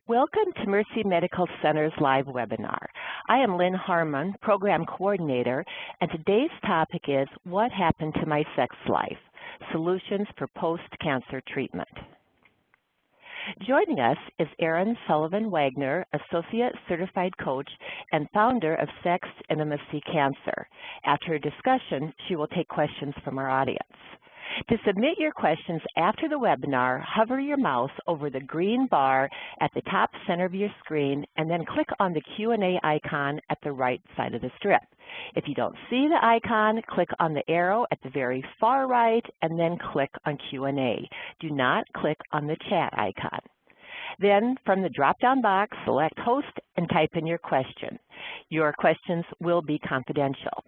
Welcome to Mercy Medical Center's live webinar. I am Lynn Harmon, Program Coordinator, and today's topic is What Happened to My Sex Life? Solutions for Post-Cancer Treatment. Joining us is Erin Sullivan Wagner, Associate Certified Coach and founder of Sex Intimacy Cancer. After her discussion, she will take questions from our audience. To submit your questions after the webinar, hover your mouse over the green bar at the top center of your screen and then click on the Q&A icon at the right side of the strip. If you don't see the icon, click on the arrow at the very far right and then click on Q&A. Do not click on the chat icon. Then, from the drop-down box, select Host and type in your question. Your questions will be confidential.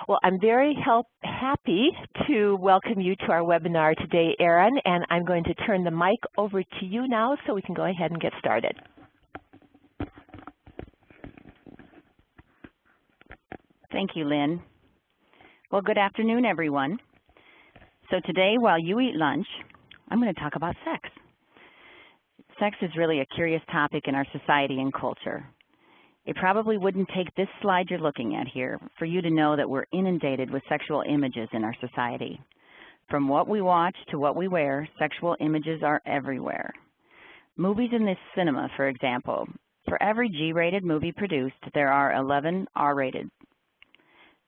Well, I'm very happy to welcome you to our webinar today, Erin, and I'm going to turn the mic over to you now so we can go ahead and get started. Thank you, Lynn. Well, good afternoon, everyone. So today, while you eat lunch, I'm going to talk about sex. Sex is really a curious topic in our society and culture. It probably wouldn't take this slide you're looking at here for you to know that we're inundated with sexual images in our society. From what we watch to what we wear, sexual images are everywhere. Movies in the cinema, for example. For every G-rated movie produced, there are 11 R-rated.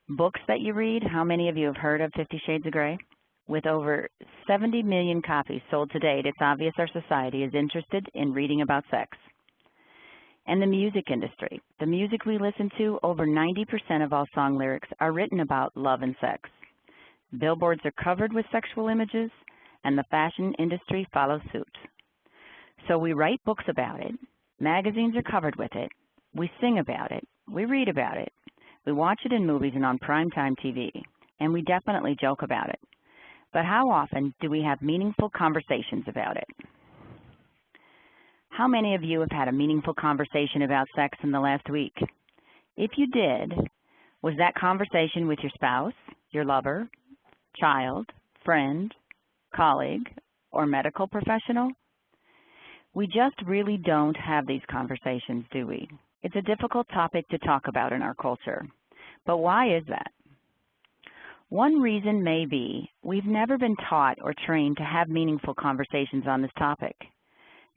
Books that you read, how many of you have heard of 50 Shades of Grey? With over 70 million copies sold to date, it's obvious our society is interested in reading about sex. And the music industry. The music we listen to, over 90% of all song lyrics are written about love and sex. Billboards are covered with sexual images, and the fashion industry follows suit. So we write books about it, magazines are covered with it, we sing about it, we read about it, we watch it in movies and on primetime TV, and we definitely joke about it. But how often do we have meaningful conversations about it? How many of you have had a meaningful conversation about sex in the last week? If you did, was that conversation with your spouse, your lover, child, friend, colleague, or medical professional? We just really don't have these conversations, do we? It's a difficult topic to talk about in our culture. But why is that? One reason may be we've never been taught or trained to have meaningful conversations on this topic.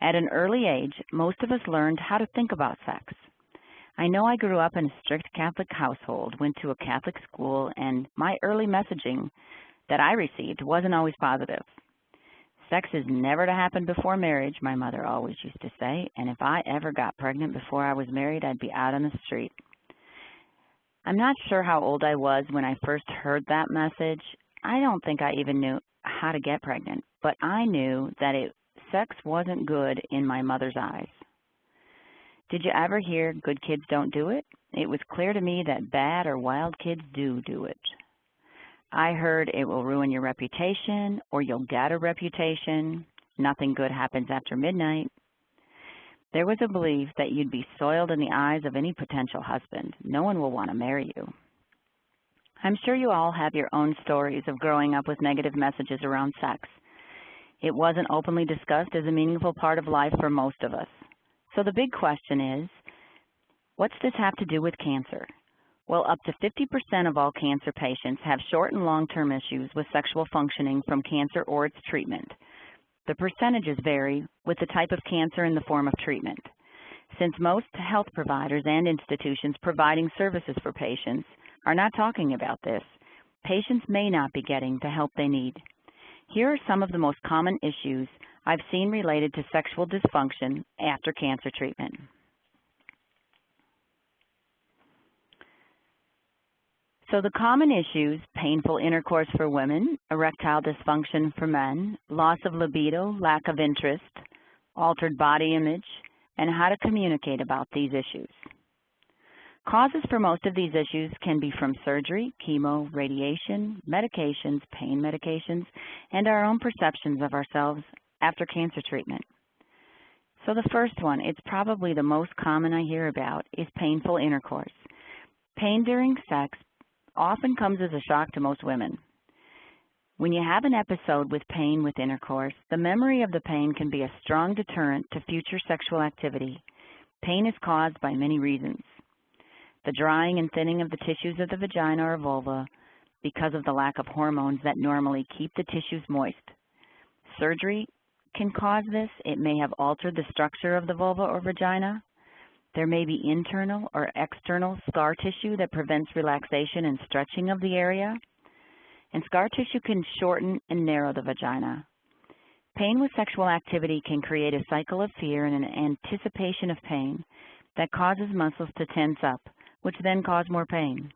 At an early age, most of us learned how to think about sex. I know I grew up in a strict Catholic household, went to a Catholic school, and my early messaging that I received wasn't always positive. Sex is never to happen before marriage, my mother always used to say, and if I ever got pregnant before I was married, I'd be out on the street. I'm not sure how old I was when I first heard that message. I don't think I even knew how to get pregnant, but I knew that sex wasn't good in my mother's eyes. Did you ever hear good kids don't do it? It was clear to me that bad or wild kids do it. I heard it will ruin your reputation or you'll get a reputation. Nothing good happens after midnight. There was a belief that you'd be soiled in the eyes of any potential husband. No one will want to marry you. I'm sure you all have your own stories of growing up with negative messages around sex. It wasn't openly discussed as a meaningful part of life for most of us. So the big question is, what's this have to do with cancer? Well, up to 50% of all cancer patients have short and long-term issues with sexual functioning from cancer or its treatment. The percentages vary with the type of cancer and the form of treatment. Since most health providers and institutions providing services for patients are not talking about this, patients may not be getting the help they need. Here are some of the most common issues I've seen related to sexual dysfunction after cancer treatment. So the common issues: painful intercourse for women, erectile dysfunction for men, loss of libido, lack of interest, altered body image, and how to communicate about these issues. Causes for most of these issues can be from surgery, chemo, radiation, medications, pain medications, and our own perceptions of ourselves after cancer treatment. So the first one, it's probably the most common I hear about, is painful intercourse. Pain during sex often comes as a shock to most women. When you have an episode with pain with intercourse, the memory of the pain can be a strong deterrent to future sexual activity. Pain is caused by many reasons. The drying and thinning of the tissues of the vagina or vulva because of the lack of hormones that normally keep the tissues moist. Surgery can cause this. It may have altered the structure of the vulva or vagina. There may be internal or external scar tissue that prevents relaxation and stretching of the area. And scar tissue can shorten and narrow the vagina. Pain with sexual activity can create a cycle of fear and an anticipation of pain that causes muscles to tense up, which then cause more pain.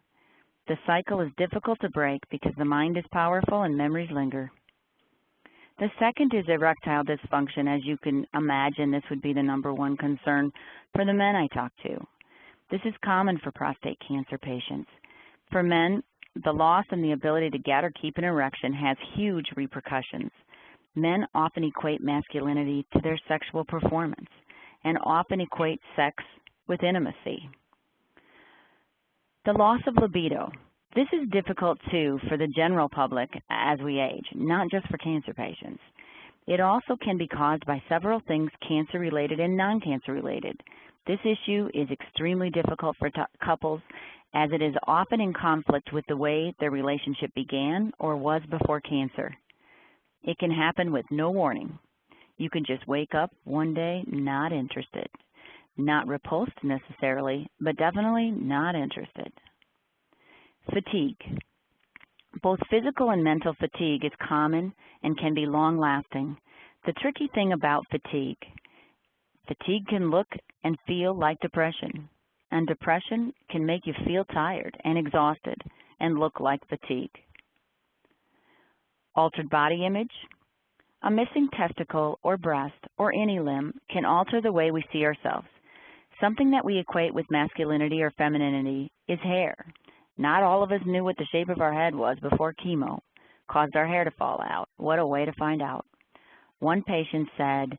The cycle is difficult to break because the mind is powerful and memories linger. The second is erectile dysfunction. As you can imagine, this would be the #1 concern for the men I talk to. This is common for prostate cancer patients. For men, the loss in the ability to get or keep an erection has huge repercussions. Men often equate masculinity to their sexual performance and often equate sex with intimacy. The loss of libido. This is difficult, too, for the general public as we age, not just for cancer patients. It also can be caused by several things cancer-related and non-cancer-related. This issue is extremely difficult for couples as it is often in conflict with the way their relationship began or was before cancer. It can happen with no warning. You can just wake up one day not interested, not repulsed necessarily, but definitely not interested. Fatigue. Both physical and mental fatigue is common and can be long-lasting. The tricky thing about fatigue can look and feel like depression, and depression can make you feel tired and exhausted and look like fatigue. Altered body image. A missing testicle or breast or any limb can alter the way we see ourselves. Something that we equate with masculinity or femininity is hair. Not all of us knew what the shape of our head was before chemo caused our hair to fall out. What a way to find out. One patient said,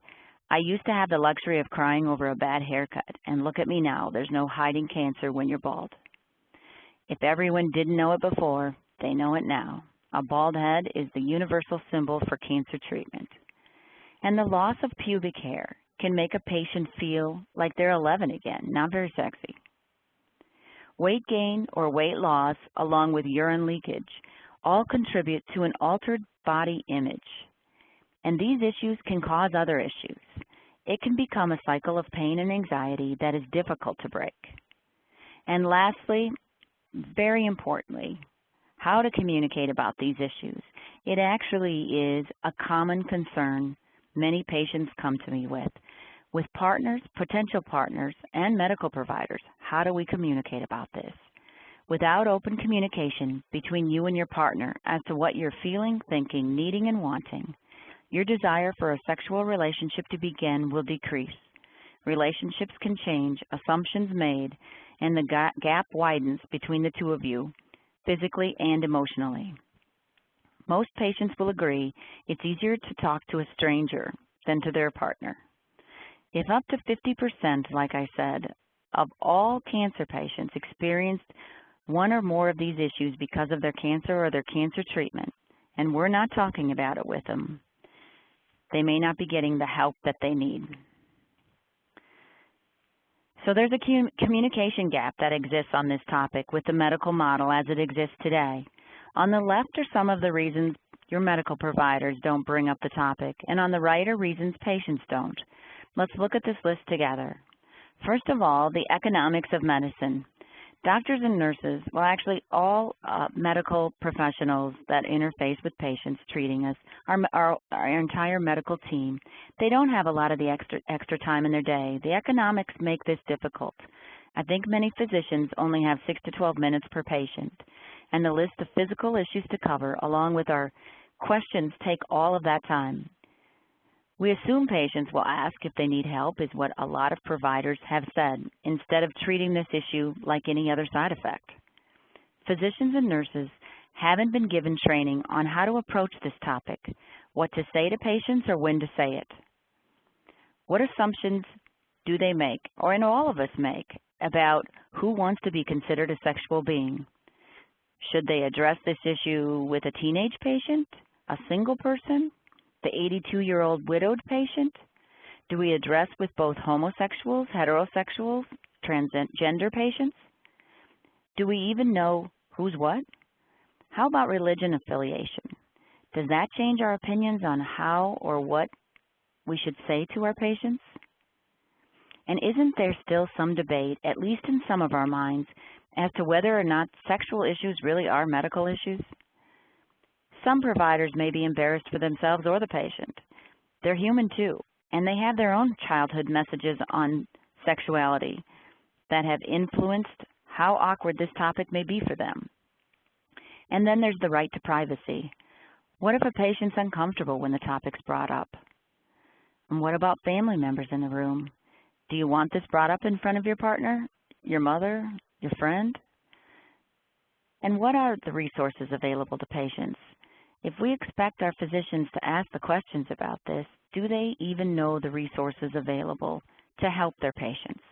"I used to have the luxury of crying over a bad haircut, and look at me now. There's no hiding cancer when you're bald." If everyone didn't know it before, they know it now. A bald head is the universal symbol for cancer treatment. And the loss of pubic hair can make a patient feel like they're 11 again, not very sexy. Weight gain or weight loss, along with urine leakage, all contribute to an altered body image. And these issues can cause other issues. It can become a cycle of pain and anxiety that is difficult to break. And lastly, very importantly, how to communicate about these issues. It actually is a common concern many patients come to me with partners, potential partners, and medical providers. How do we communicate about this? Without open communication between you and your partner as to what you're feeling, thinking, needing, and wanting, your desire for a sexual relationship to begin will decrease. Relationships can change, assumptions made, and the gap widens between the two of you, physically and emotionally. Most patients will agree it's easier to talk to a stranger than to their partner. If up to 50%, like I said, of all cancer patients experienced one or more of these issues because of their cancer or their cancer treatment, and we're not talking about it with them, they may not be getting the help that they need. So there's a communication gap that exists on this topic with the medical model as it exists today. On the left are some of the reasons your medical providers don't bring up the topic, and on the right are reasons patients don't. Let's look at this list together. First of all, the economics of medicine. Doctors and nurses, well actually all medical professionals that interface with patients treating us, our entire medical team, they don't have a lot of the extra time in their day. The economics make this difficult. I think many physicians only have 6 to 12 minutes per patient, and the list of physical issues to cover along with our questions take all of that time. We assume patients will ask if they need help, is what a lot of providers have said, instead of treating this issue like any other side effect. Physicians and nurses haven't been given training on how to approach this topic, what to say to patients or when to say it. What assumptions do they make, or and all of us make, about who wants to be considered a sexual being? Should they address this issue with a teenage patient a single person, the 82-year-old widowed patient? Do we address with both homosexuals, heterosexuals, transgender patients? Do we even know who's what? How about religion affiliation? Does that change our opinions on how or what we should say to our patients? And isn't there still some debate, at least in some of our minds, as to whether or not sexual issues really are medical issues? Some providers may be embarrassed for themselves or the patient. They're human too, and they have their own childhood messages on sexuality that have influenced how awkward this topic may be for them. And then there's the right to privacy. What if a patient's uncomfortable when the topic's brought up? And what about family members in the room? Do you want this brought up in front of your partner, your mother, your friend? And what are the resources available to patients? If we expect our physicians to ask the questions about this, do they even know the resources available to help their patients?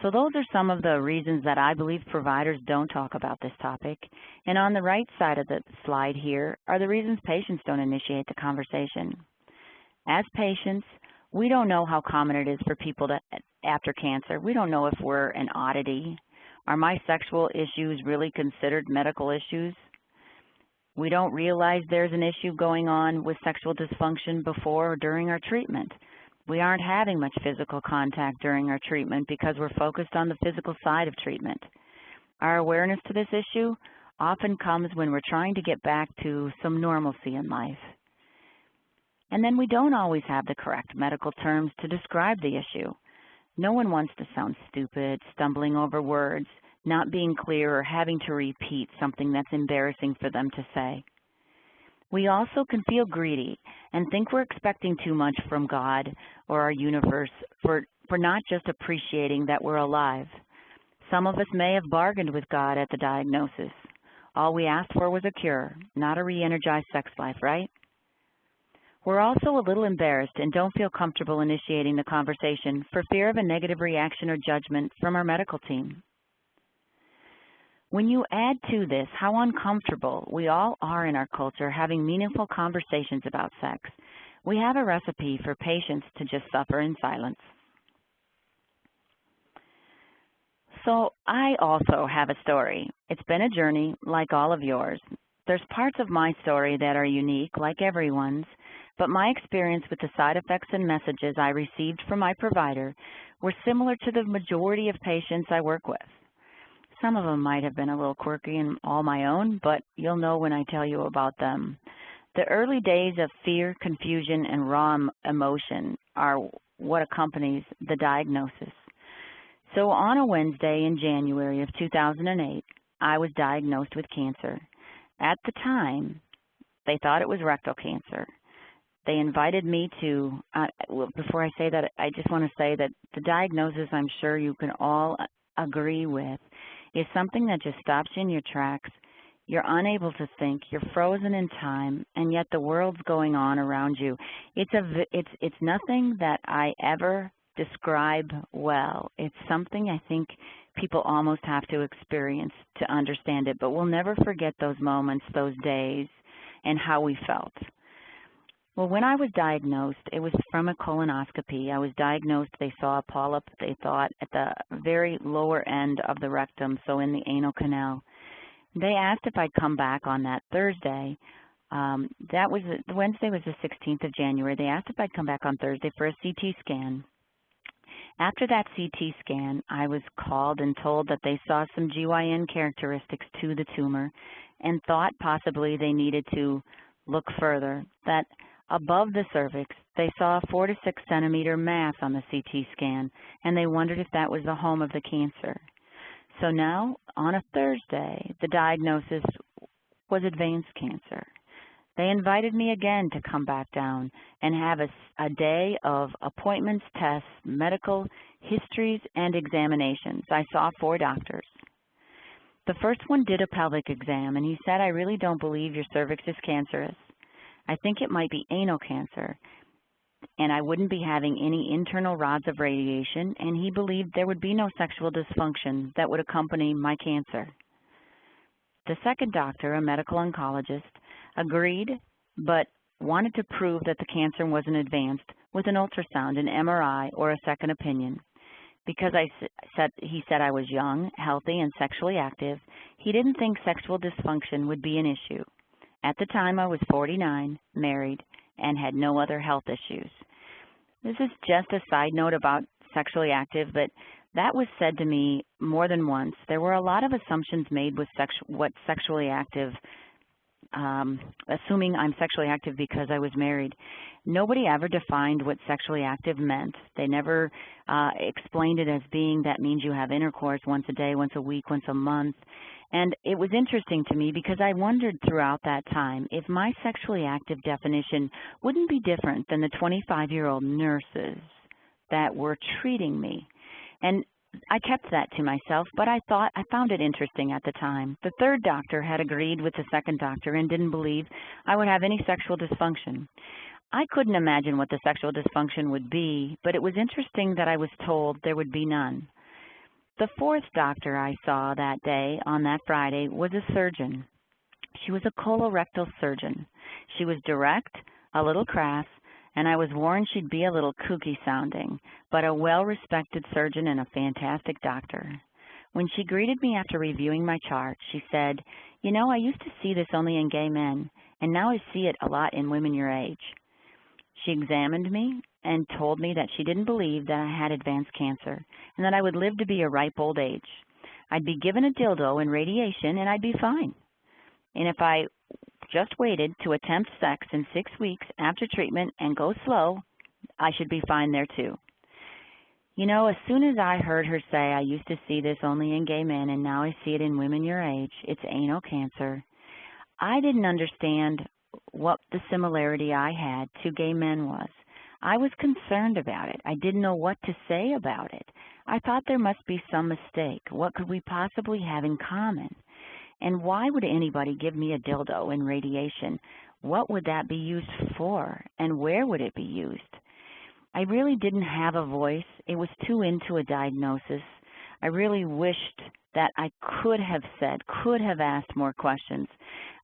So those are some of the reasons that I believe providers don't talk about this topic. And on the right side of the slide here are the reasons patients don't initiate the conversation. As patients, we don't know how common it is for people to, after cancer, we don't know if we're an oddity. Are my sexual issues really considered medical issues? We don't realize there's an issue going on with sexual dysfunction before or during our treatment. We aren't having much physical contact during our treatment because we're focused on the physical side of treatment. Our awareness to this issue often comes when we're trying to get back to some normalcy in life. And then we don't always have the correct medical terms to describe the issue. No one wants to sound stupid, stumbling over words, not being clear, or having to repeat something that's embarrassing for them to say. We also can feel greedy and think we're expecting too much from God or our universe for not just appreciating that we're alive. Some of us may have bargained with God at the diagnosis. All we asked for was a cure, not a re-energized sex life, right? We're also a little embarrassed and don't feel comfortable initiating the conversation for fear of a negative reaction or judgment from our medical team. When you add to this how uncomfortable we all are in our culture having meaningful conversations about sex, we have a recipe for patients to just suffer in silence. So I also have a story. It's been a journey like all of yours. There's parts of my story that are unique, like everyone's, but my experience with the side effects and messages I received from my provider were similar to the majority of patients I work with. Some of them might have been a little quirky and all my own, but you'll know when I tell you about them. The early days of fear, confusion, and raw emotion are what accompanies the diagnosis. So on a Wednesday in January of 2008, I was diagnosed with cancer. At the time, they thought it was rectal cancer. They invited me to, before I say that, I just want to say that the diagnosis, I'm sure you can all agree with, is something that just stops you in your tracks. You're unable to think, you're frozen in time, and yet the world's going on around you. It's nothing that I ever describe well. It's something I think people almost have to experience to understand it, but we'll never forget those moments, those days, and how we felt. Well, when I was diagnosed, it was from a colonoscopy. I was diagnosed, they saw a polyp, they thought, at the very lower end of the rectum, so in the anal canal. They asked if I'd come back on that Thursday. Wednesday was the 16th of January. They asked if I'd come back on Thursday for a CT scan. After that CT scan, I was called and told that they saw some GYN characteristics to the tumor and thought possibly they needed to look further, that above the cervix, they saw a 4 to 6 centimeter mass on the CT scan, and they wondered if that was the home of the cancer. So now, on a Thursday, the diagnosis was advanced cancer. They invited me again to come back down and have a day of appointments, tests, medical histories, and examinations. I saw 4 doctors. The first one did a pelvic exam, and he said, "I really don't believe your cervix is cancerous. I think it might be anal cancer, and I wouldn't be having any internal rods of radiation," and he believed there would be no sexual dysfunction that would accompany my cancer. The second doctor, a medical oncologist, agreed, but wanted to prove that the cancer wasn't advanced with an ultrasound, an MRI, or a second opinion. Because he said I was young, healthy, and sexually active, he didn't think sexual dysfunction would be an issue. At the time, I was 49, married, and had no other health issues. This is just a side note about sexually active, but that was said to me more than once. There were a lot of assumptions made with what sexually active, assuming I'm sexually active because I was married. Nobody ever defined what sexually active meant. They never explained it as being that means you have intercourse once a day, once a week, once a month. And it was interesting to me because I wondered throughout that time if my sexually active definition wouldn't be different than the 25-year-old nurses that were treating me. And I kept that to myself, but I found it interesting at the time. The third doctor had agreed with the second doctor and didn't believe I would have any sexual dysfunction. I couldn't imagine what the sexual dysfunction would be, but it was interesting that I was told there would be none. The fourth doctor I saw that day, on that Friday, was a surgeon. She was a colorectal surgeon. She was direct, a little crass, and I was warned she'd be a little kooky sounding, but a well-respected surgeon and a fantastic doctor. When she greeted me after reviewing my chart, she said, "You know, I used to see this only in gay men, and now I see it a lot in women your age." She examined me and told me that she didn't believe that I had advanced cancer and that I would live to be a ripe old age. I'd be given a dildo and radiation and I'd be fine. And if I just waited to attempt sex in 6 weeks after treatment and go slow, I should be fine there too. You know, as soon as I heard her say, "I used to see this only in gay men and now I see it in women your age, it's anal cancer," I didn't understand what the similarity I had to gay men was. I was concerned about it. I didn't know what to say about it. I thought there must be some mistake. What could we possibly have in common? And why would anybody give me a dildo and radiation? What would that be used for? And where would it be used? I really didn't have a voice. It was too into a diagnosis. I really wished that I could have asked more questions.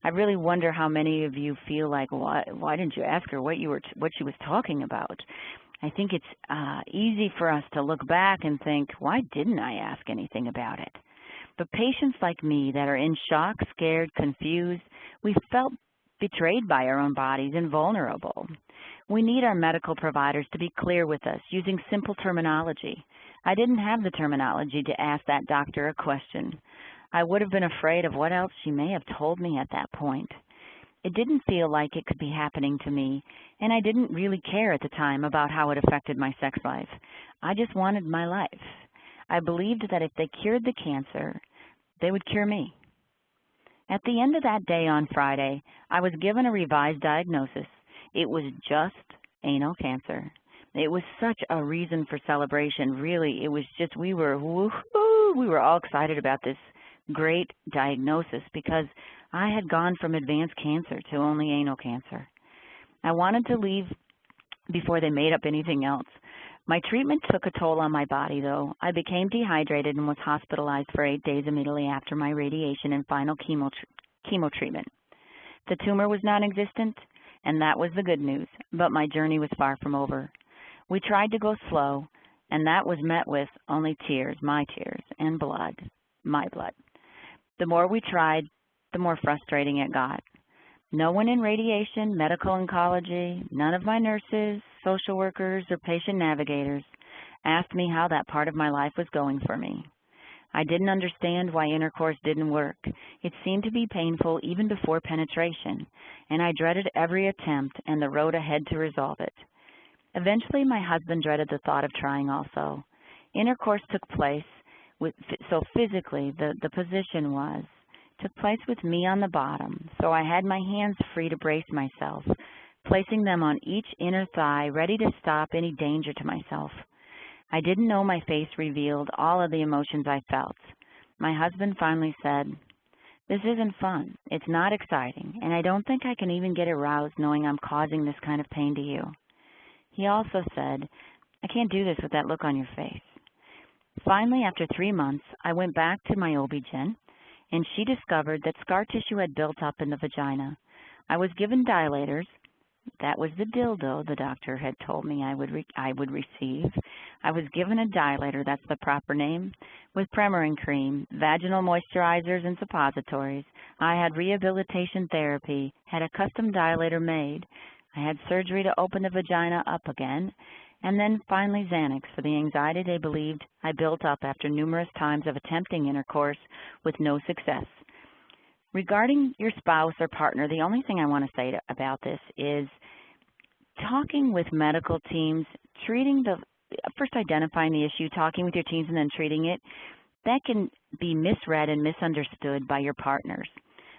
I really wonder how many of you feel like, why didn't you ask her what she was talking about? I think it's easy for us to look back and think, why didn't I ask anything about it? But patients like me that are in shock, scared, confused, we felt betrayed by our own bodies and vulnerable. We need our medical providers to be clear with us using simple terminology. I didn't have the terminology to ask that doctor a question. I would have been afraid of what else she may have told me at that point. It didn't feel like it could be happening to me, and I didn't really care at the time about how it affected my sex life. I just wanted my life. I believed that if they cured the cancer, they would cure me. At the end of that day on Friday, I was given a revised diagnosis. It was just anal cancer. It was such a reason for celebration, really. It was just, we were all excited about this great diagnosis because I had gone from advanced cancer to only anal cancer. I wanted to leave before they made up anything else. My treatment took a toll on my body, though. I became dehydrated and was hospitalized for 8 days immediately after my radiation and final chemo treatment. The tumor was non-existent, and that was the good news, but my journey was far from over. We tried to go slow, and that was met with only tears, my tears, and blood, my blood. The more we tried, the more frustrating it got. No one in radiation, medical oncology, none of my nurses, social workers, or patient navigators asked me how that part of my life was going for me. I didn't understand why intercourse didn't work. It seemed to be painful even before penetration, and I dreaded every attempt and the road ahead to resolve it. Eventually, my husband dreaded the thought of trying also. Intercourse took place, so physically the position took place with me on the bottom, so I had my hands free to brace myself, placing them on each inner thigh, ready to stop any danger to myself. I didn't know my face revealed all of the emotions I felt. My husband finally said, "This isn't fun, it's not exciting, and I don't think I can even get aroused knowing I'm causing this kind of pain to you." He also said, "I can't do this with that look on your face." Finally, after 3 months, I went back to my OB-GYN, and she discovered that scar tissue had built up in the vagina. I was given dilators. That was the dildo the doctor had told me I would receive. I was given a dilator, that's the proper name, with Premarin cream, vaginal moisturizers and suppositories. I had rehabilitation therapy, had a custom dilator made. I had surgery to open the vagina up again, and then finally Xanax for the anxiety they believed I built up after numerous times of attempting intercourse with no success. Regarding your spouse or partner, the only thing I want to say about this is talking with medical teams, first identifying the issue, talking with your teams, and then treating it, that can be misread and misunderstood by your partners.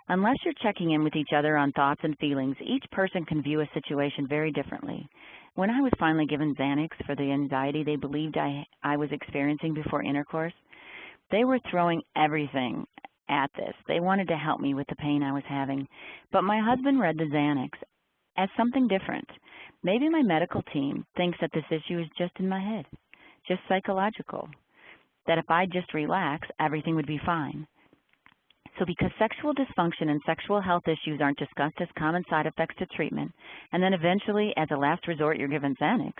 Unless you're checking in with each other on thoughts and feelings, each person can view a situation very differently. When I was finally given Xanax for the anxiety they believed I was experiencing before intercourse, they were throwing everything at this. They wanted to help me with the pain I was having, but my husband read the Xanax as something different. Maybe my medical team thinks that this issue is just in my head, just psychological, that if I just relax, everything would be fine. So because sexual dysfunction and sexual health issues aren't discussed as common side effects to treatment, and then eventually, as a last resort, you're given Xanax,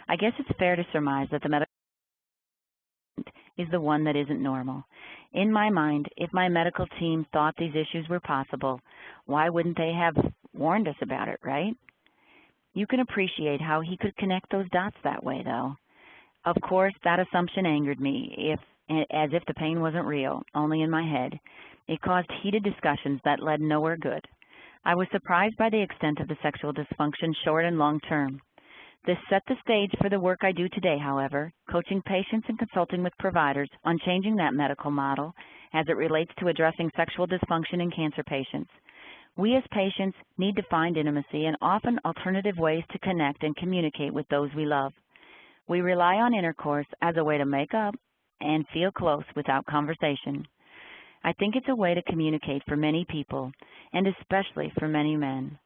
I guess it's fair to surmise that the medical is the one that isn't normal. In my mind, if my medical team thought these issues were possible, why wouldn't they have warned us about it, right? You can appreciate how he could connect those dots that way, though. Of course, that assumption angered me, as if the pain wasn't real, only in my head. It caused heated discussions that led nowhere good. I was surprised by the extent of the sexual dysfunction, short and long term. This set the stage for the work I do today, however, coaching patients and consulting with providers on changing that medical model as it relates to addressing sexual dysfunction in cancer patients. We as patients need to find intimacy and often alternative ways to connect and communicate with those we love. We rely on intercourse as a way to make up and feel close without conversation. I think it's a way to communicate for many people, and especially for many men.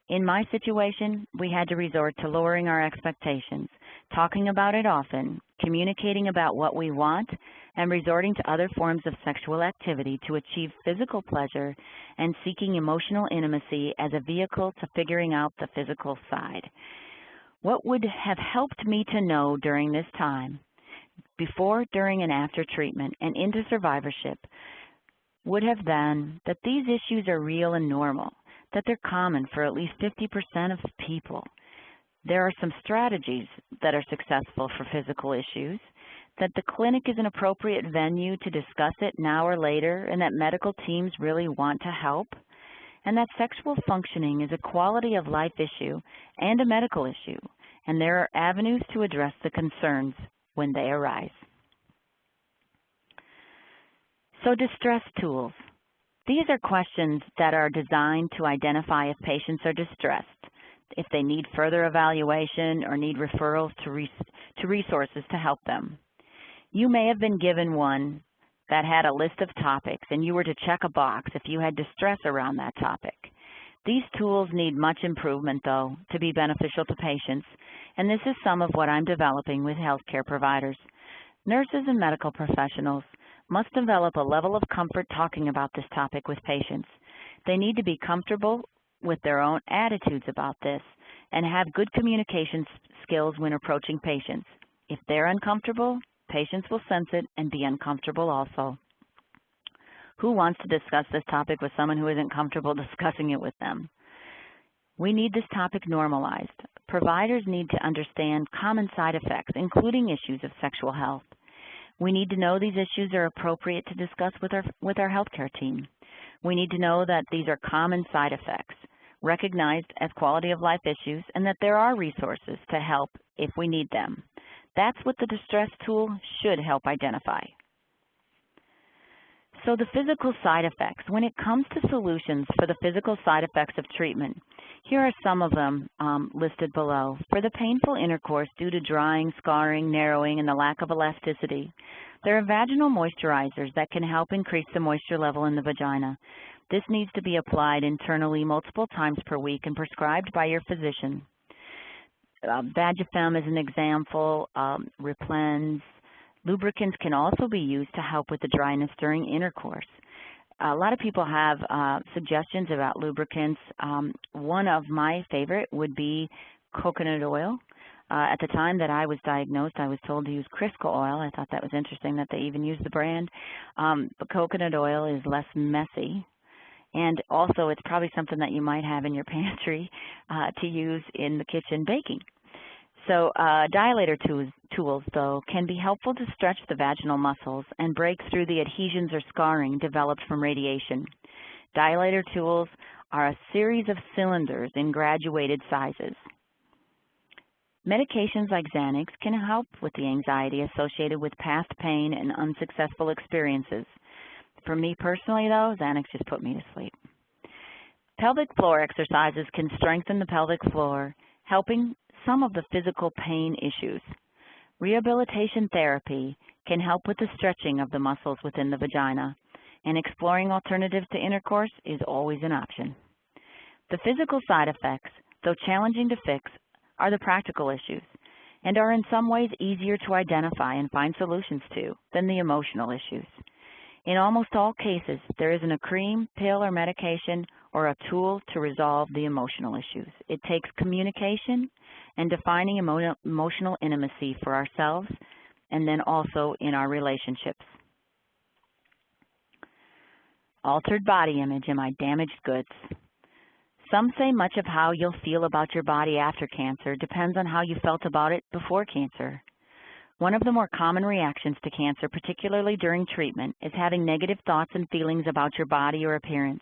In my situation, we had to resort to lowering our expectations, talking about it often, communicating about what we want, and resorting to other forms of sexual activity to achieve physical pleasure and seeking emotional intimacy as a vehicle to figuring out the physical side. What would have helped me to know during this time, before, during, and after treatment and into survivorship, would have been that these issues are real and normal, that they're common for at least 50% of people. There are some strategies that are successful for physical issues, that the clinic is an appropriate venue to discuss it now or later, and that medical teams really want to help, and that sexual functioning is a quality of life issue and a medical issue, and there are avenues to address the concerns when they arise. So distress tools. These are questions that are designed to identify if patients are distressed, if they need further evaluation or need referrals to resources to help them. You may have been given one that had a list of topics and you were to check a box if you had distress around that topic. These tools need much improvement, though, to be beneficial to patients, and this is some of what I'm developing with healthcare providers. Nurses and medical professionals must develop a level of comfort talking about this topic with patients. They need to be comfortable with their own attitudes about this and have good communication skills when approaching patients. If they're uncomfortable, patients will sense it and be uncomfortable also. Who wants to discuss this topic with someone who isn't comfortable discussing it with them? We need this topic normalized. Providers need to understand common side effects, including issues of sexual health. We need to know these issues are appropriate to discuss with our healthcare team. We need to know that these are common side effects, recognized as quality of life issues, and that there are resources to help if we need them. That's what the distress tool should help identify. So the physical side effects. When it comes to solutions for the physical side effects of treatment, here are some of them listed below. For the painful intercourse due to drying, scarring, narrowing, and the lack of elasticity, there are vaginal moisturizers that can help increase the moisture level in the vagina. This needs to be applied internally multiple times per week and prescribed by your physician. Vagifem is an example, Replens. Lubricants can also be used to help with the dryness during intercourse. a lot of people have suggestions about lubricants. One of my favorite would be coconut oil. At the time that I was diagnosed, I was told to use Crisco oil. I thought that was interesting that they even used the brand. But coconut oil is less messy. And also, it's probably something that you might have in your pantry to use in the kitchen baking. So dilator tools, though, can be helpful to stretch the vaginal muscles and break through the adhesions or scarring developed from radiation. Dilator tools are a series of cylinders in graduated sizes. Medications like Xanax can help with the anxiety associated with past pain and unsuccessful experiences. For me personally, though, Xanax just put me to sleep. Pelvic floor exercises can strengthen the pelvic floor, helping some of the physical pain issues. Rehabilitation therapy can help with the stretching of the muscles within the vagina, and exploring alternatives to intercourse is always an option. The physical side effects, though challenging to fix, are the practical issues, and are in some ways easier to identify and find solutions to than the emotional issues. In almost all cases, there isn't a cream, pill, or medication or a tool to resolve the emotional issues. It takes communication and defining emotional intimacy for ourselves and then also in our relationships. Altered body image, am I damaged goods? Some say much of how you'll feel about your body after cancer depends on how you felt about it before cancer. One of the more common reactions to cancer, particularly during treatment, is having negative thoughts and feelings about your body or appearance.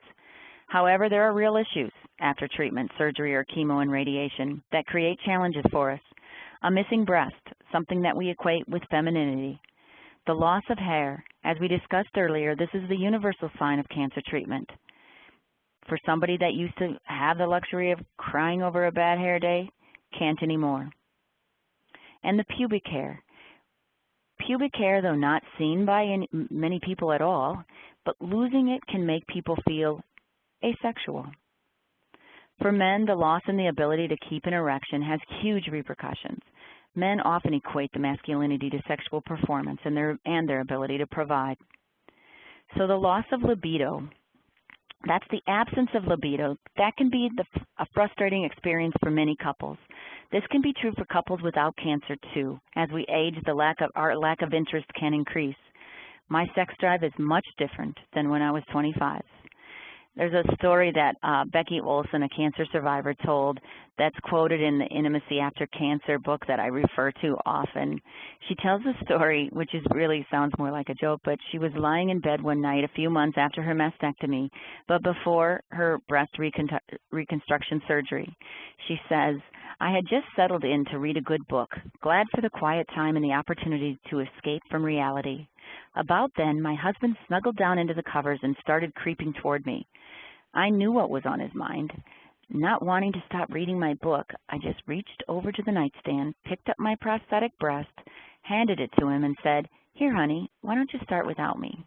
However, there are real issues after treatment, surgery, or chemo and radiation that create challenges for us. A missing breast, something that we equate with femininity. The loss of hair, as we discussed earlier, this is the universal sign of cancer treatment. For somebody that used to have the luxury of crying over a bad hair day, can't anymore. And the pubic hair. Pubic hair, though not seen by many people at all, but losing it can make people feel asexual. For men, the loss in the ability to keep an erection has huge repercussions. Men often equate the masculinity to sexual performance and their ability to provide. So the loss of libido, that's the absence of libido. That can be a frustrating experience for many couples. This can be true for couples without cancer too. As we age, our lack of interest can increase. My sex drive is much different than when I was 25. There's a story that Becky Olson, a cancer survivor, told that's quoted in the Intimacy After Cancer book that I refer to often. She tells a story, which really sounds more like a joke, but she was lying in bed one night a few months after her mastectomy, but before her breast reconstruction surgery. She says, "I had just settled in to read a good book, glad for the quiet time and the opportunity to escape from reality. About then, my husband snuggled down into the covers and started creeping toward me. I knew what was on his mind. Not wanting to stop reading my book, I just reached over to the nightstand, picked up my prosthetic breast, handed it to him, and said, 'Here, honey, why don't you start without me?'"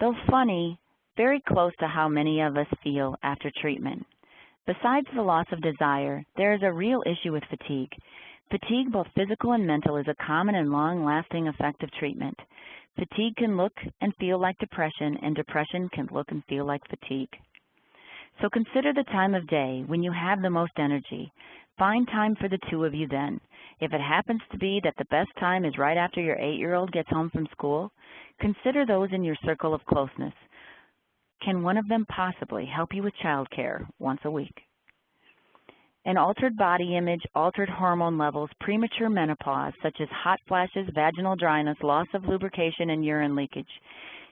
Though funny, very close to how many of us feel after treatment. Besides the loss of desire, there is a real issue with fatigue. Fatigue, both physical and mental, is a common and long-lasting effect of treatment. Fatigue can look and feel like depression, and depression can look and feel like fatigue. So consider the time of day when you have the most energy. Find time for the two of you then. If it happens to be that the best time is right after your 8-year-old gets home from school, consider those in your circle of closeness. Can one of them possibly help you with childcare once a week? An altered body image, altered hormone levels, premature menopause, such as hot flashes, vaginal dryness, loss of lubrication, and urine leakage.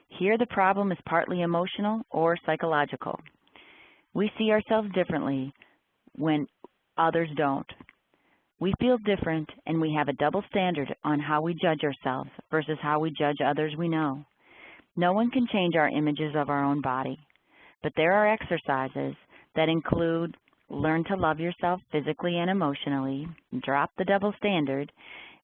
Here the problem is partly emotional or psychological. We see ourselves differently when others don't. We feel different, and we have a double standard on how we judge ourselves versus how we judge others we know. No one can change our images of our own body, but there are exercises that include learn to love yourself physically and emotionally, drop the double standard,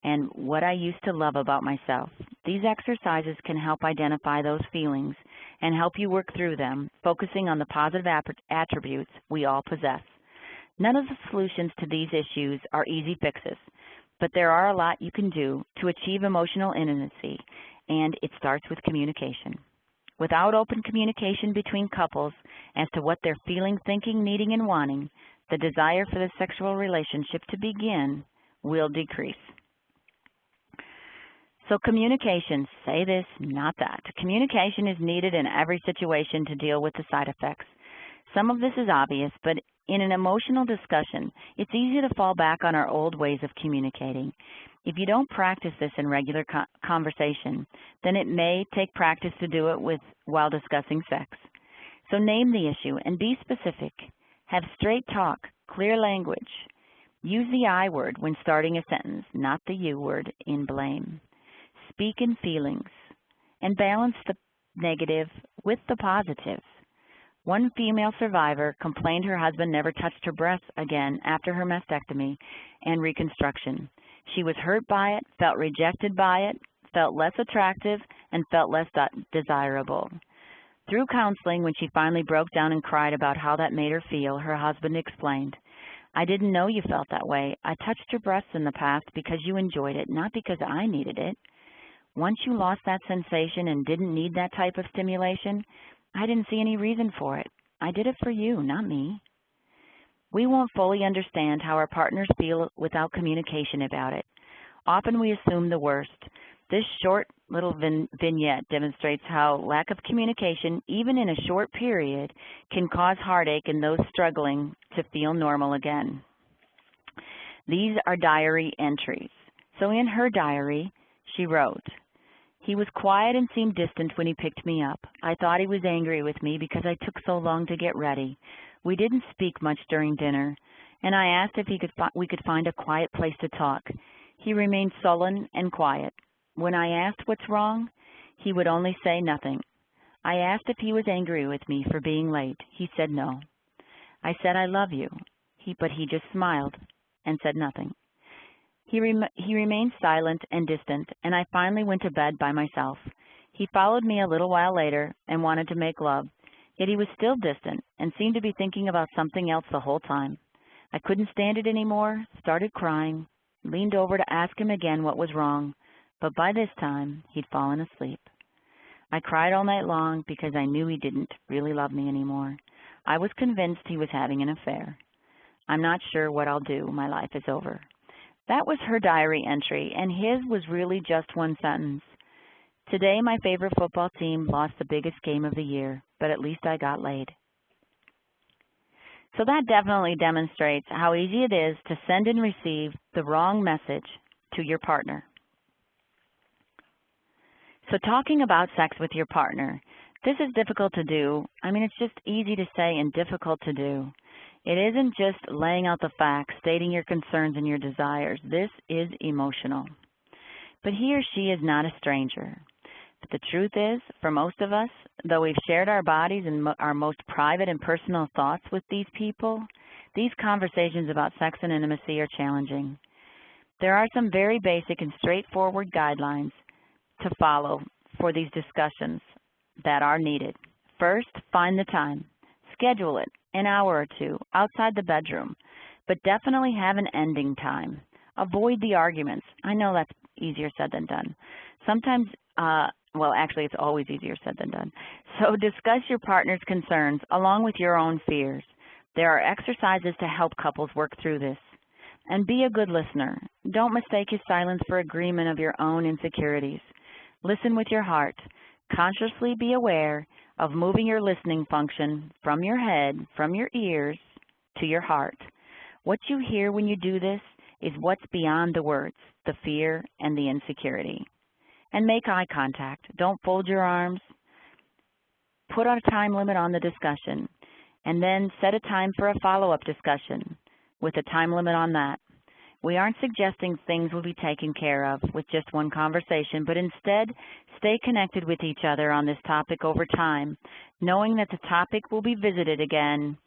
and what I used to love about myself. These exercises can help identify those feelings and help you work through them, focusing on the positive attributes we all possess. None of the solutions to these issues are easy fixes, but there are a lot you can do to achieve emotional intimacy, and it starts with communication. Without open communication between couples as to what they're feeling, thinking, needing, and wanting, the desire for the sexual relationship to begin will decrease. So communication, say this, not that. Communication is needed in every situation to deal with the side effects. Some of this is obvious, but in an emotional discussion, it's easy to fall back on our old ways of communicating. If you don't practice this in regular conversation, then it may take practice to do it while discussing sex. So name the issue and be specific. Have straight talk, clear language. Use the I word when starting a sentence, not the you word in blame. Speak in feelings and balance the negative with the positives. One female survivor complained her husband never touched her breasts again after her mastectomy and reconstruction. She was hurt by it, felt rejected by it, felt less attractive, and felt less desirable. Through counseling, when she finally broke down and cried about how that made her feel, her husband explained, "I didn't know you felt that way. I touched your breasts in the past because you enjoyed it, not because I needed it. Once you lost that sensation and didn't need that type of stimulation, I didn't see any reason for it. I did it for you, not me." We won't fully understand how our partners feel without communication about it. Often we assume the worst. This short little vignette demonstrates how lack of communication, even in a short period, can cause heartache in those struggling to feel normal again. These are diary entries. So in her diary, she wrote, "He was quiet and seemed distant when he picked me up. I thought he was angry with me because I took so long to get ready. We didn't speak much during dinner, and I asked if we could find a quiet place to talk. He remained sullen and quiet. When I asked what's wrong, he would only say nothing. I asked if he was angry with me for being late. He said no. I said I love you, but he just smiled and said nothing. He remained silent and distant, and I finally went to bed by myself. He followed me a little while later and wanted to make love, yet he was still distant and seemed to be thinking about something else the whole time. I couldn't stand it anymore, started crying, leaned over to ask him again what was wrong, but by this time he'd fallen asleep. I cried all night long because I knew he didn't really love me anymore. I was convinced he was having an affair. I'm not sure what I'll do. My life is over." That was her diary entry, and his was really just one sentence. "Today, my favorite football team lost the biggest game of the year, but at least I got laid." So that definitely demonstrates how easy it is to send and receive the wrong message to your partner. So talking about sex with your partner, this is difficult to do. I mean, it's just easy to say and difficult to do. It isn't just laying out the facts, stating your concerns and your desires. This is emotional. But he or she is not a stranger. But the truth is, for most of us, though we've shared our bodies and our most private and personal thoughts with these people, these conversations about sex and intimacy are challenging. There are some very basic and straightforward guidelines to follow for these discussions that are needed. First, find the time. Schedule it, an hour or two, outside the bedroom, but definitely have an ending time. Avoid the arguments. I know that's easier said than done. Sometimes, well, actually, it's always easier said than done. So discuss your partner's concerns along with your own fears. There are exercises to help couples work through this. And be a good listener. Don't mistake his silence for agreement of your own insecurities. Listen with your heart. Consciously be aware of moving your listening function from your head, from your ears, to your heart. What you hear when you do this is what's beyond the words, the fear and the insecurity. And make eye contact. Don't fold your arms. Put a time limit on the discussion, and then set a time for a follow-up discussion with a time limit on that. We aren't suggesting things will be taken care of with just one conversation, but instead stay connected with each other on this topic over time, knowing that the topic will be visited again.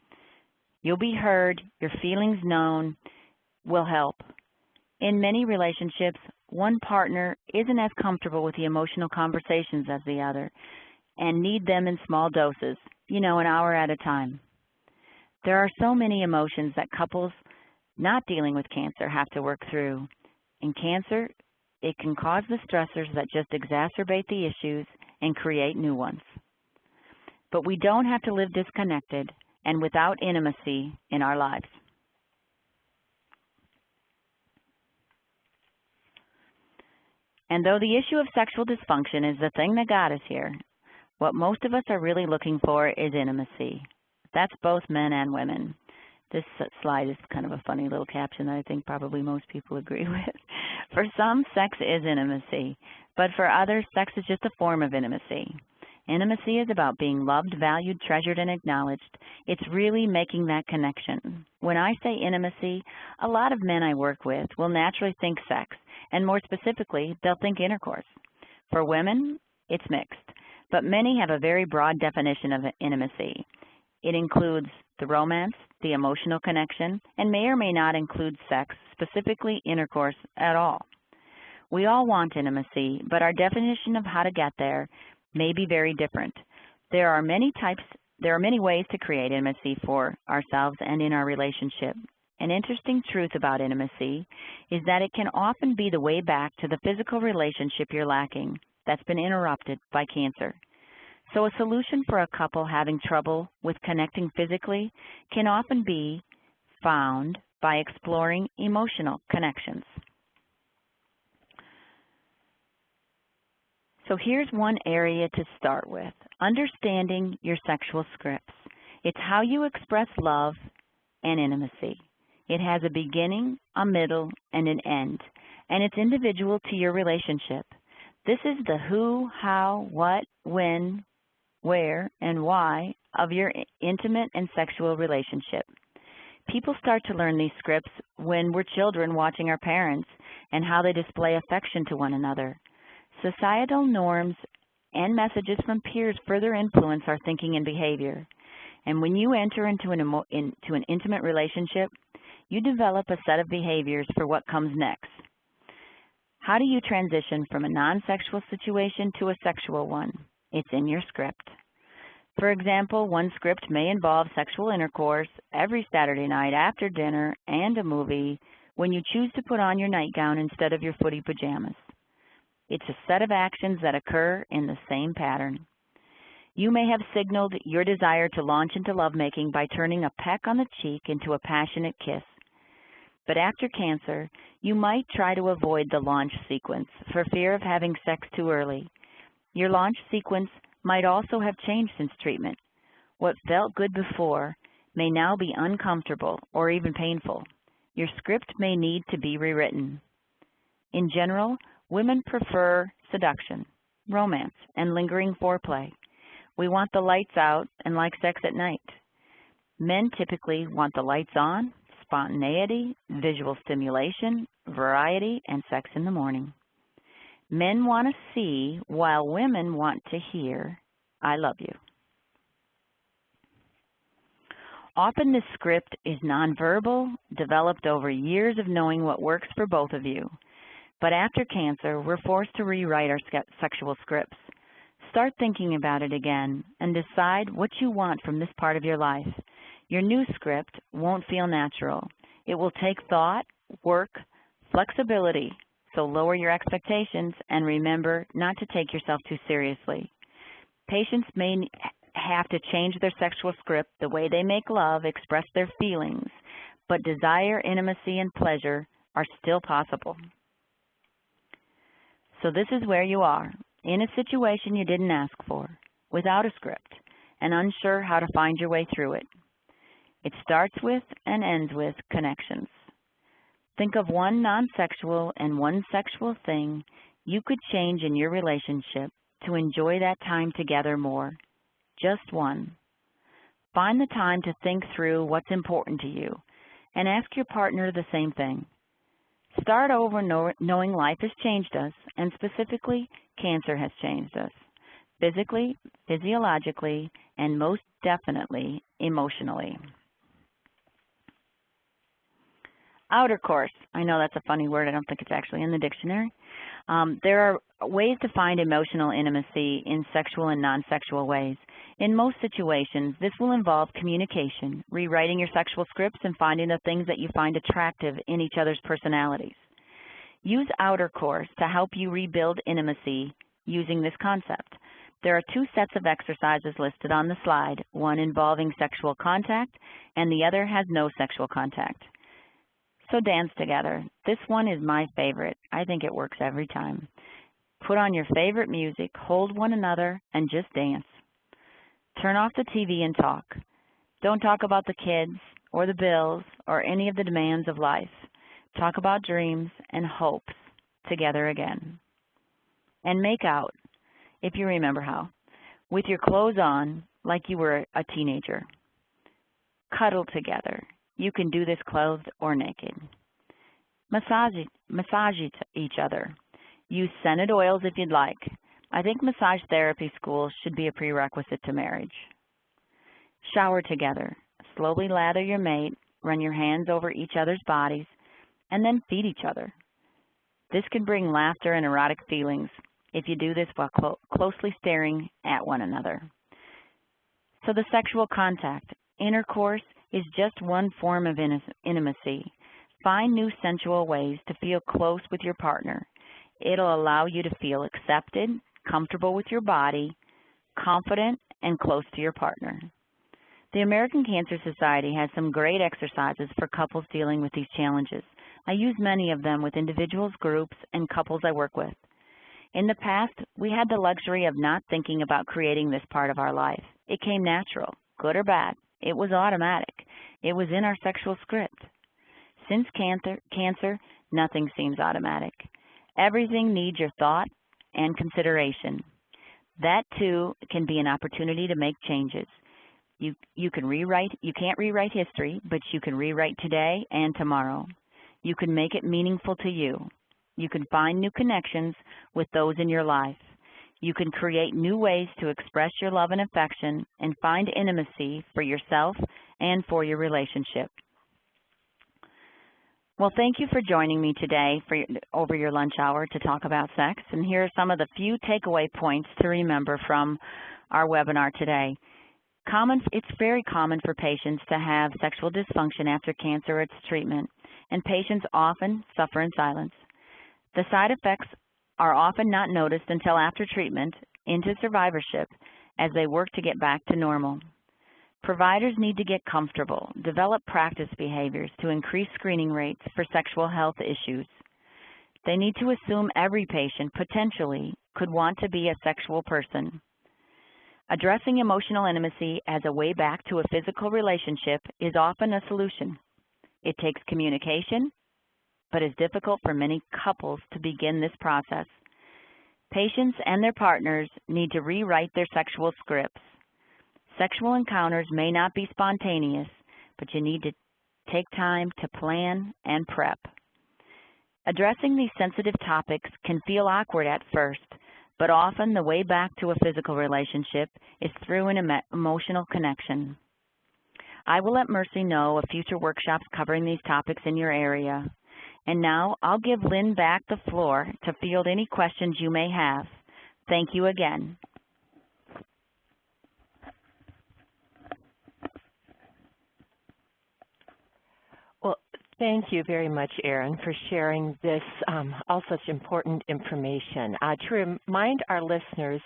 You'll be heard, your feelings known will help. In many relationships, one partner isn't as comfortable with the emotional conversations as the other and need them in small doses, an hour at a time. There are so many emotions that couples not dealing with cancer have to work through. In cancer, it can cause the stressors that just exacerbate the issues and create new ones. but we don't have to live disconnected and without intimacy in our lives. And though the issue of sexual dysfunction is the thing that got us here, what most of us are really looking for is intimacy. That's both men and women. This slide is kind of a funny little caption that I think probably most people agree with. For some, sex is intimacy, but for others, sex is just a form of intimacy. Intimacy is about being loved, valued, treasured, and acknowledged. It's really making that connection. When I say intimacy, a lot of men I work with will naturally think sex, and more specifically, they'll think intercourse. For women, it's mixed, but many have a very broad definition of intimacy. It includes the romance, the emotional connection, and may or may not include sex, specifically intercourse, at all. We all want intimacy, but our definition of how to get there may be very different. There are many ways to create intimacy for ourselves and in our relationship. An interesting truth about intimacy is that it can often be the way back to the physical relationship you're lacking that's been interrupted by cancer. So a solution for a couple having trouble with connecting physically can often be found by exploring emotional connections. So here's one area to start with, understanding your sexual scripts. It's how you express love and intimacy. It has a beginning, a middle, and an end, and it's individual to your relationship. This is the who, how, what, when, where, and why of your intimate and sexual relationship. People start to learn these scripts when we're children watching our parents and how they display affection to one another. Societal norms and messages from peers further influence our thinking and behavior. And when you enter into an intimate relationship, you develop a set of behaviors for what comes next. How do you transition from a non-sexual situation to a sexual one? It's in your script. For example, one script may involve sexual intercourse every Saturday night after dinner and a movie when you choose to put on your nightgown instead of your footy pajamas. It's a set of actions that occur in the same pattern. You may have signaled your desire to launch into lovemaking by turning a peck on the cheek into a passionate kiss. But after cancer, you might try to avoid the launch sequence for fear of having sex too early. Your launch sequence might also have changed since treatment. What felt good before may now be uncomfortable or even painful. Your script may need to be rewritten. In general, women prefer seduction, romance, and lingering foreplay. We want the lights out and like sex at night. Men typically want the lights on, spontaneity, visual stimulation, variety, and sex in the morning. Men want to see while women want to hear, "I love you." Often this script is nonverbal, developed over years of knowing what works for both of you. But after cancer, we're forced to rewrite our sexual scripts. Start thinking about it again and decide what you want from this part of your life. Your new script won't feel natural. It will take thought, work, flexibility. So lower your expectations and remember not to take yourself too seriously. Patients may have to change their sexual script, the way they make love, express their feelings, but desire, intimacy, and pleasure are still possible. So this is where you are, in a situation you didn't ask for, without a script, and unsure how to find your way through it. It starts with and ends with connections. Think of one non-sexual and one sexual thing you could change in your relationship to enjoy that time together more. Just one. Find the time to think through what's important to you and ask your partner the same thing. Start over knowing life has changed us, and specifically, cancer has changed us. Physically, physiologically, and most definitely, emotionally. Outer course. I know that's a funny word. I don't think it's actually in the dictionary. There are ways to find emotional intimacy in sexual and non-sexual ways. In most situations, this will involve communication, rewriting your sexual scripts, and finding the things that you find attractive in each other's personalities. Use outer course to help you rebuild intimacy using this concept. There are 2 sets of exercises listed on the slide, one involving sexual contact and the other has no sexual contact. So dance together. This one is my favorite. I think it works every time. Put on your favorite music, hold one another, and just dance. Turn off the TV and talk. Don't talk about the kids or the bills or any of the demands of life. Talk about dreams and hopes together again. And make out, if you remember how, with your clothes on like you were a teenager. Cuddle together. You can do this clothed or naked. Massage each other. Use scented oils if you'd like. I think massage therapy school should be a prerequisite to marriage. Shower together. Slowly lather your mate, run your hands over each other's bodies, and then feed each other. This can bring laughter and erotic feelings if you do this while closely staring at one another. So the sexual contact, intercourse, is just one form of intimacy. Find new sensual ways to feel close with your partner. It'll allow you to feel accepted, comfortable with your body, confident, and close to your partner. The American Cancer Society has some great exercises for couples dealing with these challenges. I use many of them with individuals, groups, and couples I work with. In the past, we had the luxury of not thinking about creating this part of our life. It came natural, good or bad. It was automatic. It was in our sexual script. Since cancer, nothing seems automatic. Everything needs your thought and consideration. That, too, can be an opportunity to make changes. You can't rewrite history, but you can rewrite today and tomorrow. You can make it meaningful to you. You can find new connections with those in your life. You can create new ways to express your love and affection and find intimacy for yourself and for your relationship. Well, thank you for joining me today over your lunch hour to talk about sex. And here are some of the few takeaway points to remember from our webinar today. It's very common for patients to have sexual dysfunction after cancer or its treatment, and patients often suffer in silence. The side effects are often not noticed until after treatment into survivorship as they work to get back to normal. Providers need to get comfortable, develop practice behaviors to increase screening rates for sexual health issues. They need to assume every patient potentially could want to be a sexual person. Addressing emotional intimacy as a way back to a physical relationship is often a solution. It takes communication, but is difficult for many couples to begin this process. Patients and their partners need to rewrite their sexual scripts. Sexual encounters may not be spontaneous, but you need to take time to plan and prep. Addressing these sensitive topics can feel awkward at first, but often the way back to a physical relationship is through an emotional connection. I will let Mercy know of future workshops covering these topics in your area. And now I'll give Lynn back the floor to field any questions you may have. Thank you again. Well, thank you very much, Erin, for sharing this all such important information. To remind our listeners,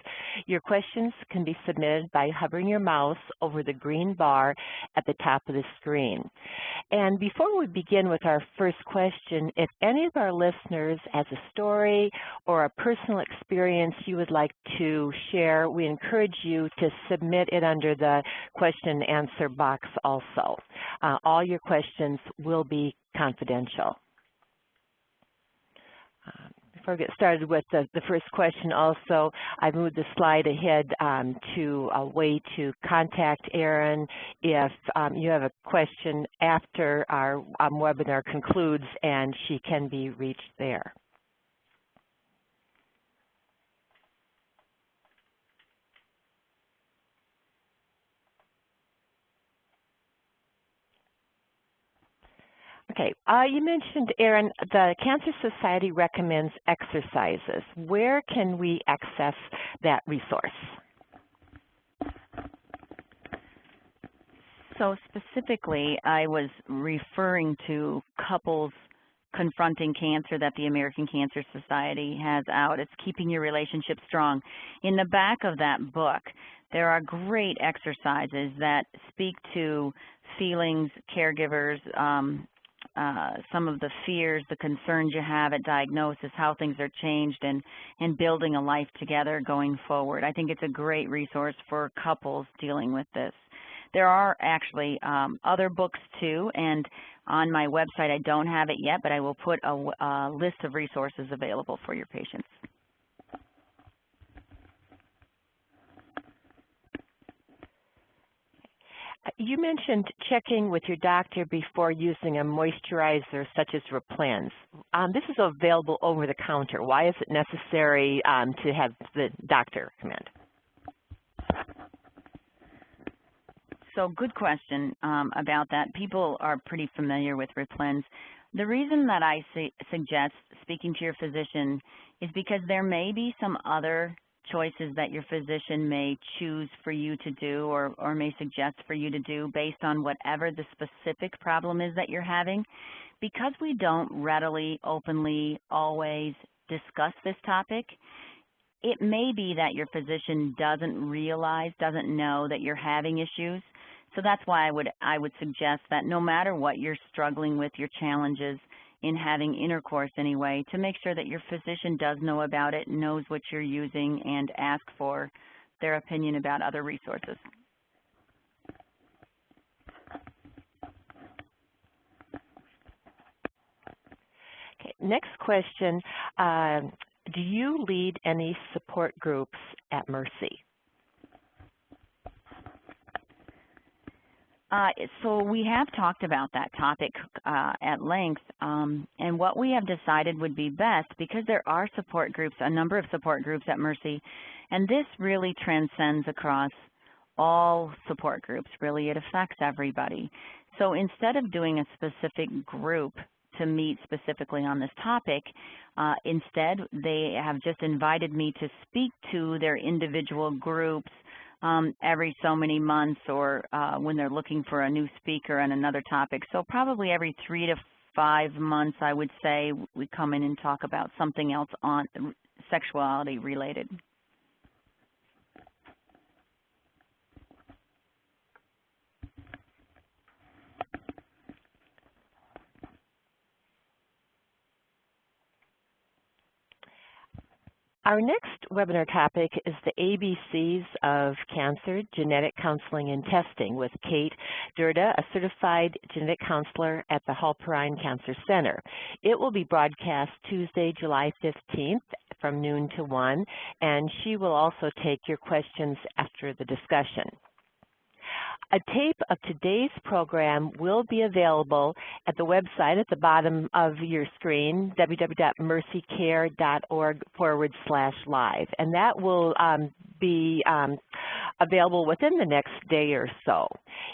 your questions can be submitted by hovering your mouse over the green bar at the top of the screen. And before we begin with our first question, if any of our listeners has a story or a personal experience you would like to share, we encourage you to submit it under the question and answer box also. All your questions will be confidential. Before we get started with the first question also, I moved the slide ahead to a way to contact Erin if you have a question after our webinar concludes, and she can be reached there. Okay, you mentioned, Erin, the Cancer Society recommends exercises. Where can we access that resource? So specifically, I was referring to couples Confronting Cancer that the American Cancer Society has out. It's Keeping Your Relationship Strong. In the back of that book, there are great exercises that speak to feelings, caregivers, some of the fears, the concerns you have at diagnosis, how things are changed, and building a life together going forward. I think it's a great resource for couples dealing with this. There are actually other books too, and on my website I don't have it yet, but I will put a list of resources available for your patients. You mentioned checking with your doctor before using a moisturizer such as Replens. This is available over the counter. Why is it necessary to have the doctor recommend? So good question about that. People are pretty familiar with Replens. The reason that I suggest speaking to your physician is because there may be some other choices that your physician may choose for you to do or may suggest for you to do based on whatever the specific problem is that you're having. Because we don't readily, openly, always discuss this topic, it may be that your physician doesn't realize, doesn't know that you're having issues. So that's why I would suggest that no matter what you're struggling with, your challenges in having intercourse anyway, to make sure that your physician does know about it, knows what you're using, and ask for their opinion about other resources. Okay, next question. Do you lead any support groups at Mercy? So we have talked about that topic at length, and what we have decided would be best, because there are support groups, a number of support groups at Mercy, and this really transcends across all support groups, really. It affects everybody. So instead of doing a specific group to meet specifically on this topic, instead they have just invited me to speak to their individual groups every so many months, or when they're looking for a new speaker on another topic. So probably every 3 to 5 months, I would say, we come in and talk about something else on sexuality related. Our next webinar topic is the ABCs of Cancer, Genetic Counseling and Testing with Kate Durda, a certified genetic counselor at the Halperine Cancer Center. It will be broadcast Tuesday, July 15th from noon to 1, and she will also take your questions after the discussion. A tape of today's program will be available at the website at the bottom of your screen, www.mercycare.org/live, and that will be available within the next day or so.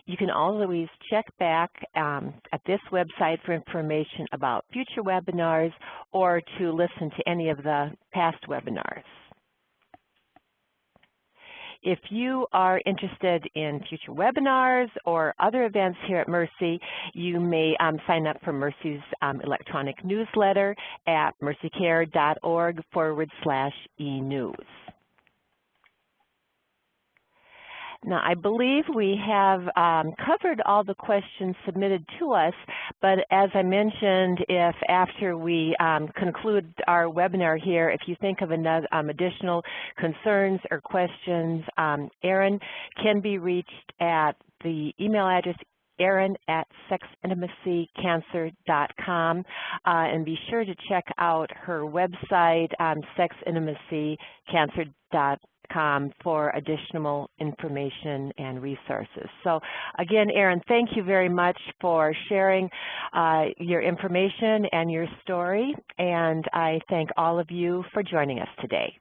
You can always check back at this website for information about future webinars or to listen to any of the past webinars. If you are interested in future webinars or other events here at Mercy, you may sign up for Mercy's electronic newsletter at mercycare.org/e-news. Now, I believe we have covered all the questions submitted to us, but as I mentioned, if after we conclude our webinar here, if you think of another, additional concerns or questions, Erin can be reached at the email address Erin@sexintimacycancer.com, and be sure to check out her website, sexintimacycancer.com, for additional information and resources. So again, Erin, thank you very much for sharing your information and your story, and I thank all of you for joining us today.